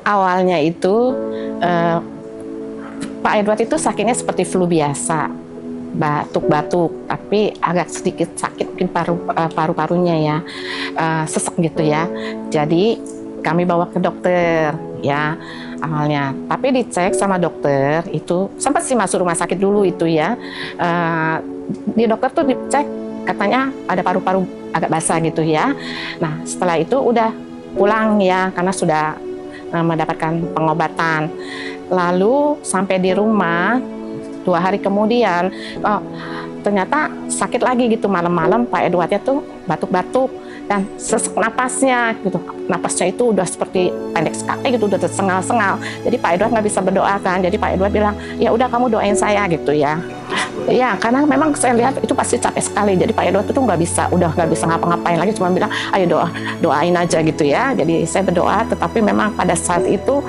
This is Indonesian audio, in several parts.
Awalnya itu Pak Edward itu sakitnya seperti flu biasa, batuk-batuk, tapi agak sedikit sakit mungkin paru-parunya ya, sesek gitu ya. Jadi kami bawa ke dokter ya awalnya, tapi dicek sama dokter itu sempat sih masuk rumah sakit dulu itu ya. Di dokter tuh dicek katanya ada paru-paru agak basah gitu ya. Nah setelah itu udah pulang ya karena sudah mendapatkan pengobatan. Lalu sampai di rumah 2 hari kemudian, ternyata sakit lagi gitu malam-malam. Pak Edwardnya tuh batuk-batuk dan sesak napasnya gitu. Napasnya itu udah seperti pendek sekali gitu, udah tersengal-sengal. Jadi Pak Edward nggak bisa berdoa kan. Jadi Pak Edward bilang, ya udah kamu doain saya gitu ya. Ya karena memang saya lihat itu pasti capek sekali. Jadi Pak Edward itu udah nggak bisa ngapa-ngapain lagi. Cuma bilang, ayo doain aja gitu ya. Jadi saya berdoa, tetapi memang pada saat itu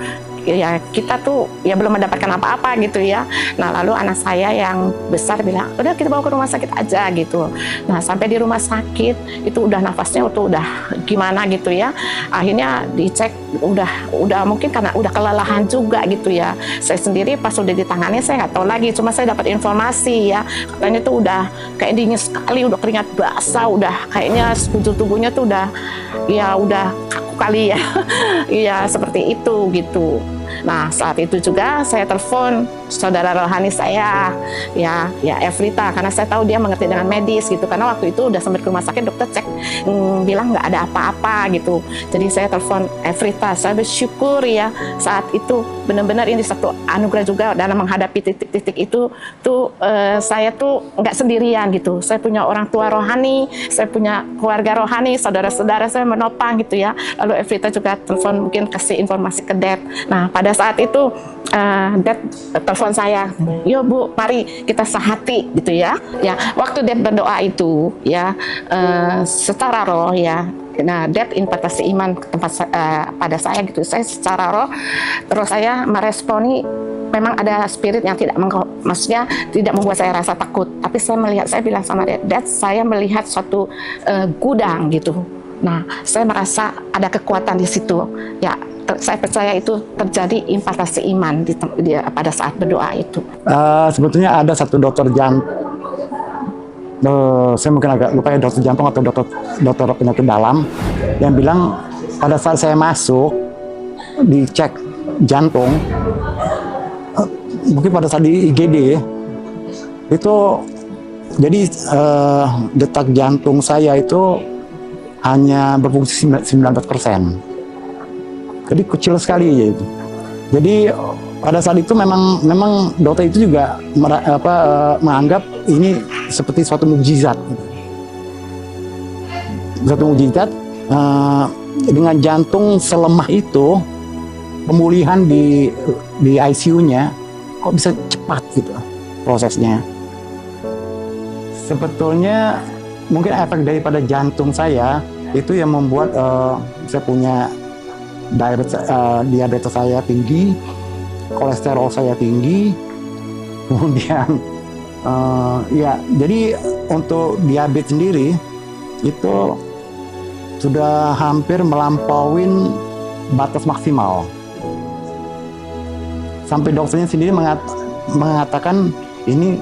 ya kita tuh ya belum mendapatkan apa-apa gitu ya. Nah lalu anak saya yang besar bilang udah kita bawa ke rumah sakit aja gitu. Nah sampai di rumah sakit itu udah nafasnya tuh udah gimana gitu ya. Akhirnya dicek udah mungkin karena udah kelelahan juga gitu ya. Saya sendiri pas udah ditangani saya nggak tahu lagi, cuma saya dapat informasi ya katanya tuh udah kayak dingin sekali, udah keringat basah, udah kayaknya sekujur tubuhnya tuh udah kaku kali ya. Iya seperti itu gitu. Nah saat itu juga saya telepon saudara rohani saya ya Evrita, karena saya tahu dia mengerti dengan medis gitu, karena waktu itu udah sampai ke rumah sakit dokter cek bilang nggak ada apa-apa gitu. Jadi saya telepon Evrita, saya bersyukur ya saat itu benar-benar ini satu anugerah juga dalam menghadapi titik-titik itu tuh saya tuh nggak sendirian gitu. Saya punya orang tua rohani, saya punya keluarga rohani, saudara-saudara saya menopang gitu ya. Lalu Evrita juga telepon mungkin kasih informasi ke Dad. Nah pada saat itu Dad telepon saya, yo Bu, mari kita sehati gitu ya. Ya waktu Dad berdoa itu ya secara roh ya. Nah, Dad impartasi iman ke tempat pada saya gitu. Saya secara roh terus saya meresponi memang ada spirit yang maksudnya tidak membuat saya rasa takut. Tapi saya bilang sama Dad, saya melihat suatu gudang gitu. Nah, saya merasa ada kekuatan di situ. Ya, saya percaya itu terjadi impartasi iman pada saat berdoa itu. Sebetulnya ada satu dokter jantung. Saya mungkin agak lupa ya, dokter jantung atau dokter penyakit dalam yang bilang pada saat saya masuk dicek jantung, mungkin pada saat di IGD itu jadi detak jantung saya itu hanya berfungsi 19%. Jadi kecil sekali ya itu. Jadi pada saat itu memang dokter itu juga menganggap ini seperti suatu mukjizat. Suatu mukjizat dengan jantung selemah itu, pemulihan di ICU-nya kok bisa cepat gitu prosesnya. Sebetulnya mungkin efek daripada jantung saya itu yang membuat saya punya diabetes saya tinggi, kolesterol saya tinggi, kemudian ya jadi untuk diabetes sendiri itu sudah hampir melampaui batas maksimal. Sampai dokternya sendiri mengatakan ini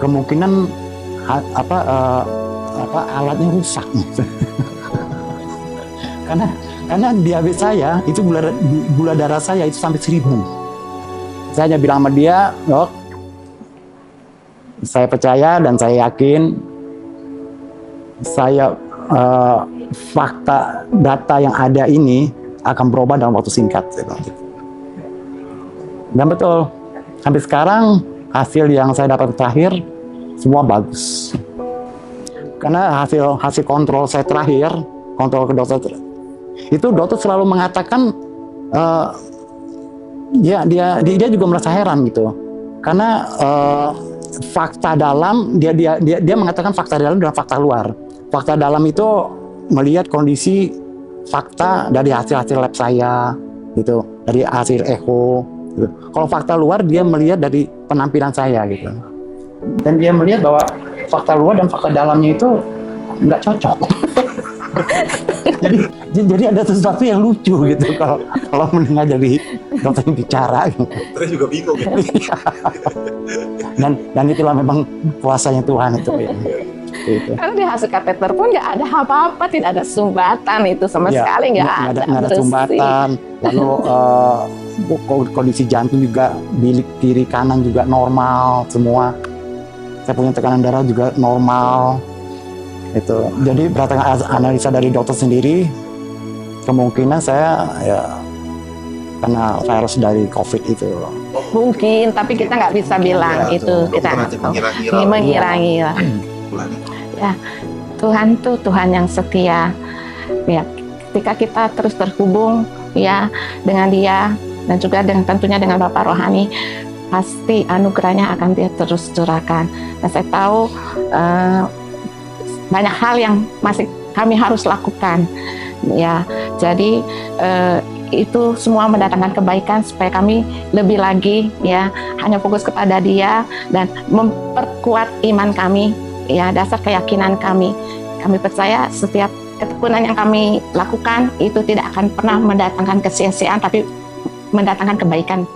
kemungkinan alatnya rusak. karena diabetes saya itu gula darah saya itu sampai 1000. Saya hanya bilang sama dia, Dok, saya percaya dan saya yakin fakta data yang ada ini akan berubah dalam waktu singkat. Dan betul, sampai sekarang hasil yang saya dapat terakhir semua bagus. Karena hasil kontrol saya terakhir, kontrol ke dokter itu dokter selalu mengatakan dia juga merasa heran gitu. Karena fakta dalam dia mengatakan fakta dalam dan fakta luar. Fakta dalam itu melihat kondisi fakta dari hasil lab saya gitu, dari hasil echo gitu. Kalau fakta luar dia melihat dari penampilan saya gitu. Dan dia melihat bahwa fakta luar dan fakta dalamnya itu nggak cocok. jadi ada sesuatu yang lucu gitu kalau mendengar dari dokter yang bicara. Terus juga bingung ya. dan itulah memang kuasanya Tuhan itu ya. Gitu. Karena di hasil kateter pun nggak ada apa-apa, tidak ada sumbatan itu sama Ya, sekali nggak ada. nggak ada bersih. sumbatan. Lalu kondisi jantung juga bilik kiri kanan juga normal semua. Saya punya tekanan darah juga normal. Itu. Jadi berdasarkan analisa dari dokter sendiri, kemungkinan saya ya kena virus dari COVID itu. Mungkin, tapi kita nggak bisa bilang Ya, itu. Kita dokter nggak aja tahu. mengira-ngira. Mengira-ngira. Bulan. Ya, Tuhan tuh Tuhan yang setia. Ya, ketika kita terus terhubung ya dengan Dia dan juga tentunya dengan Bapak Rohani, pasti anugerahnya akan Dia terus curahkan. Dan saya tahu banyak hal yang masih kami harus lakukan. Ya, jadi itu semua mendatangkan kebaikan supaya kami lebih lagi ya hanya fokus kepada Dia dan memperkuat iman kami. Ya, dasar keyakinan kami. Kami percaya setiap ketekunan yang kami lakukan itu tidak akan pernah mendatangkan kesia-siaan, tapi mendatangkan kebaikan